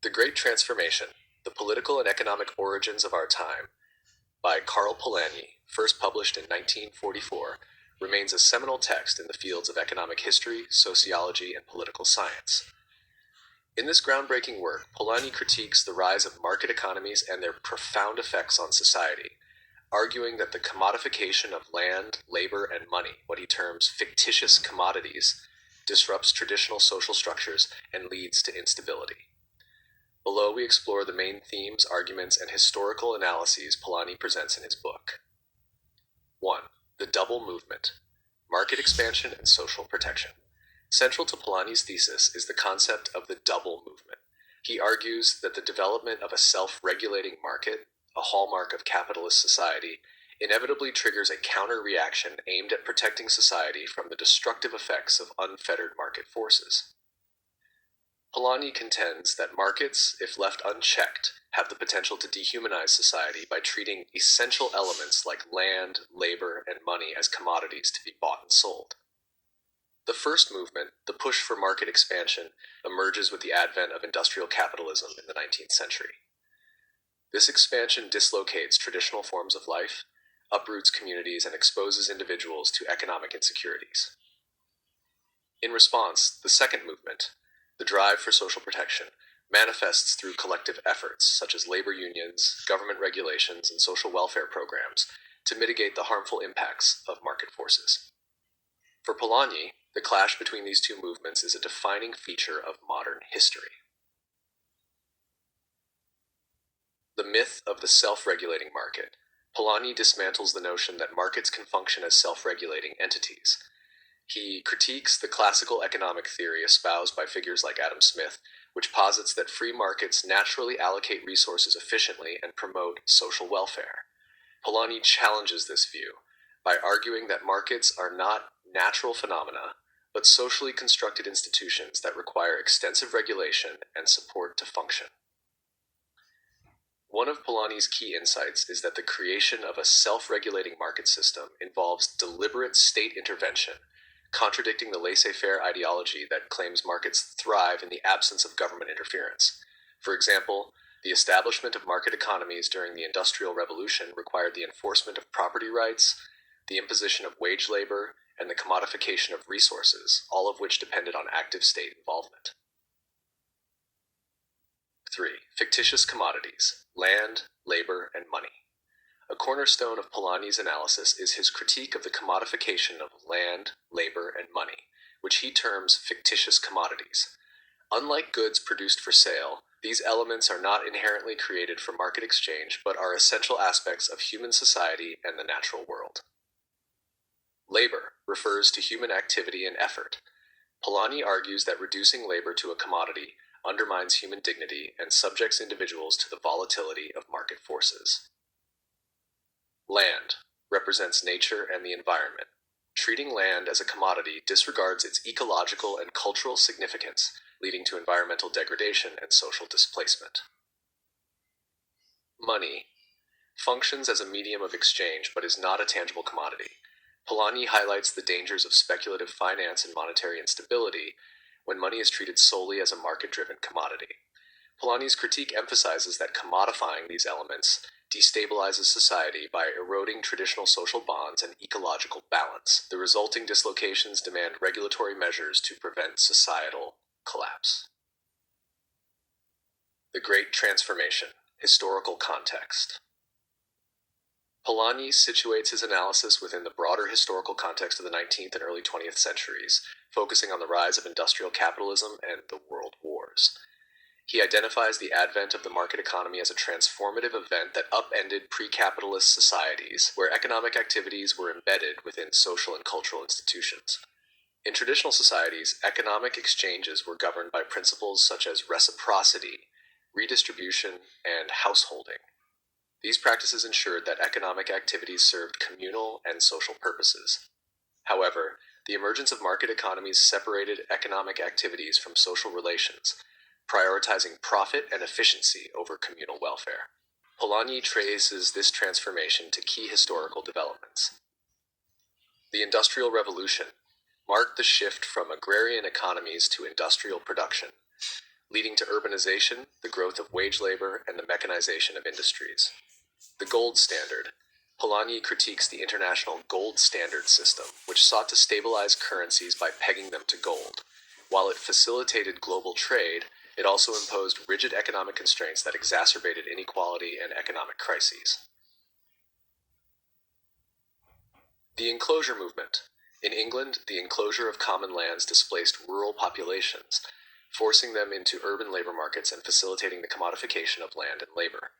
The Great Transformation, The Political and Economic Origins of Our Time, by Karl Polanyi, first published in 1944, remains a seminal text in the fields of economic history, sociology, and political science. In this groundbreaking work, Polanyi critiques the rise of market economies and their profound effects on society, arguing that the commodification of land, labor, and money, what he terms fictitious commodities, disrupts traditional social structures and leads to instability. Below, we explore the main themes, arguments, and historical analyses Polanyi presents in his book. 1. The double movement: market expansion and social protection. Central to Polanyi's thesis is the concept of the double movement. He argues that the development of a self-regulating market, a hallmark of capitalist society, inevitably triggers a counter-reaction aimed at protecting society from the destructive effects of unfettered market forces. Polanyi contends that markets, if left unchecked, have the potential to dehumanize society by treating essential elements like land, labor, and money as commodities to be bought and sold. The first movement, the push for market expansion, emerges with the advent of industrial capitalism in the 19th century. This expansion dislocates traditional forms of life, uproots communities, and exposes individuals to economic insecurities. In response, the second movement, the drive for social protection, manifests through collective efforts such as labor unions, government regulations, and social welfare programs to mitigate the harmful impacts of market forces. For Polanyi, the clash between these two movements is a defining feature of modern history. The myth of the self-regulating market. Polanyi dismantles the notion that markets can function as self-regulating entities. He critiques the classical economic theory espoused by figures like Adam Smith, which posits that free markets naturally allocate resources efficiently and promote social welfare. Polanyi challenges this view by arguing that markets are not natural phenomena, but socially constructed institutions that require extensive regulation and support to function. One of Polanyi's key insights is that the creation of a self-regulating market system involves deliberate state intervention, contradicting the laissez-faire ideology that claims markets thrive in the absence of government interference. For example, the establishment of market economies during the Industrial Revolution required the enforcement of property rights, the imposition of wage labor, and the commodification of resources, all of which depended on active state involvement. 3. Fictitious commodities: land, labor, and money. A cornerstone of Polanyi's analysis is his critique of the commodification of land, labor, and money, which he terms fictitious commodities. Unlike goods produced for sale, these elements are not inherently created for market exchange, but are essential aspects of human society and the natural world. Labor refers to human activity and effort. Polanyi argues that reducing labor to a commodity undermines human dignity and subjects individuals to the volatility of market forces. Land represents nature and the environment. Treating land as a commodity disregards its ecological and cultural significance, leading to environmental degradation and social displacement. Money functions as a medium of exchange but is not a tangible commodity. Polanyi highlights the dangers of speculative finance and monetary instability when money is treated solely as a market-driven commodity. Polanyi's critique emphasizes that commodifying these elements destabilizes society by eroding traditional social bonds and ecological balance. The resulting dislocations demand regulatory measures to prevent societal collapse. The Great Transformation: Historical Context. Polanyi situates his analysis within the broader historical context of the 19th and early 20th centuries, focusing on the rise of industrial capitalism and the world wars. He identifies the advent of the market economy as a transformative event that upended pre-capitalist societies, where economic activities were embedded within social and cultural institutions. In traditional societies, economic exchanges were governed by principles such as reciprocity, redistribution, and householding. These practices ensured that economic activities served communal and social purposes. However, the emergence of market economies separated economic activities from social relations, prioritizing profit and efficiency over communal welfare. Polanyi traces this transformation to key historical developments. The Industrial Revolution marked the shift from agrarian economies to industrial production. leading to urbanization, the growth of wage labor, and the mechanization of industries. The gold standard. Polanyi critiques the international gold standard system, which sought to stabilize currencies by pegging them to gold. While it facilitated global trade, it also imposed rigid economic constraints that exacerbated inequality and economic crises. The enclosure movement. In England, the enclosure of common lands displaced rural populations, forcing them into urban labor markets and facilitating the commodification of land and labor.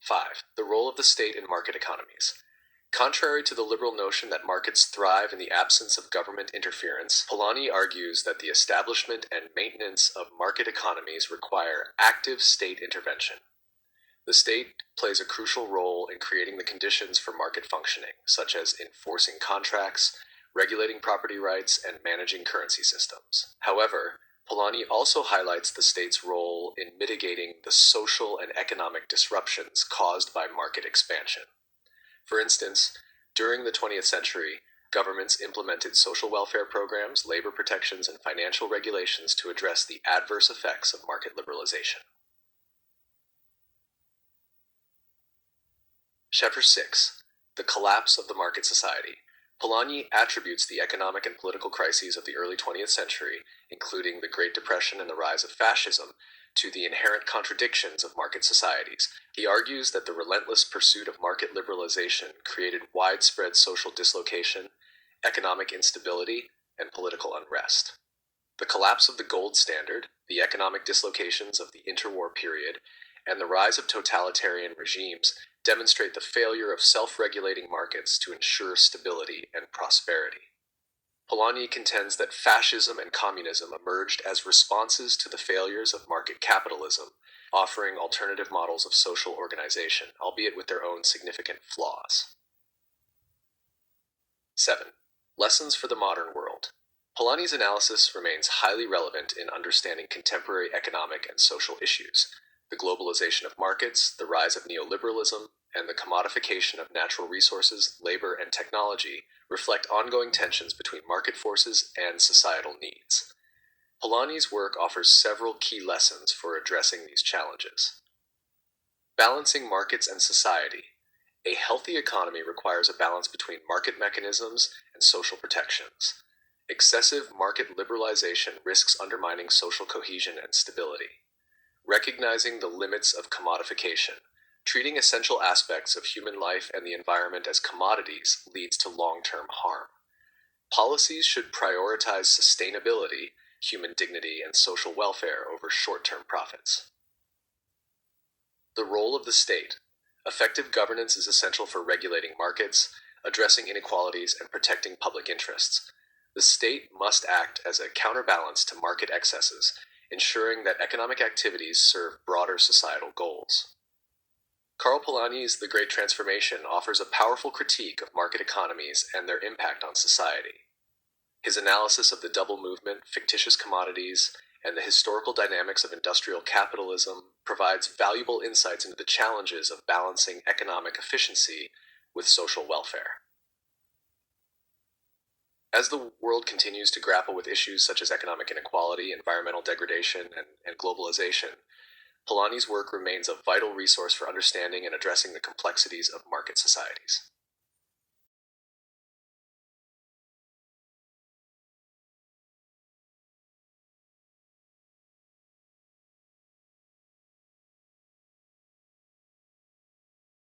5. The role of the state in market economies. Contrary to the liberal notion that markets thrive in the absence of government interference, Polanyi argues that the establishment and maintenance of market economies require active state intervention. The state plays a crucial role in creating the conditions for market functioning, such as enforcing contracts, regulating property rights, and managing currency systems. However, Polanyi also highlights the state's role in mitigating the social and economic disruptions caused by market expansion. For instance, during the 20th century, governments implemented social welfare programs, labor protections, and financial regulations to address the adverse effects of market liberalization. Chapter 6. The Collapse of the Market Society. Polanyi attributes the economic and political crises of the early 20th century, including the Great Depression and the rise of fascism, to the inherent contradictions of market societies. He argues that the relentless pursuit of market liberalization created widespread social dislocation, economic instability, and political unrest. The collapse of the gold standard, the economic dislocations of the interwar period, and the rise of totalitarian regimes demonstrate the failure of self-regulating markets to ensure stability and prosperity. Polanyi contends that fascism and communism emerged as responses to the failures of market capitalism, offering alternative models of social organization, albeit with their own significant flaws. 7. Lessons for the modern world. Polanyi's analysis remains highly relevant in understanding contemporary economic and social issues. The globalization of markets, the rise of neoliberalism, and the commodification of natural resources, labor, and technology reflect ongoing tensions between market forces and societal needs. Polanyi's work offers several key lessons for addressing these challenges. Balancing markets and society. A healthy economy requires a balance between market mechanisms and social protections. Excessive market liberalization risks undermining social cohesion and stability. Recognizing the limits of commodification. Treating essential aspects of human life and the environment as commodities leads to long-term harm. Policies should prioritize sustainability, human dignity, and social welfare over short-term profits. The role of the state. Effective governance is essential for regulating markets, addressing inequalities, and protecting public interests. The state must act as a counterbalance to market excesses, ensuring that economic activities serve broader societal goals. Karl Polanyi's The Great Transformation offers a powerful critique of market economies and their impact on society. His analysis of the double movement, fictitious commodities, and the historical dynamics of industrial capitalism provides valuable insights into the challenges of balancing economic efficiency with social welfare. As the world continues to grapple with issues such as economic inequality, environmental degradation, and globalization, Polanyi's work remains a vital resource for understanding and addressing the complexities of market societies.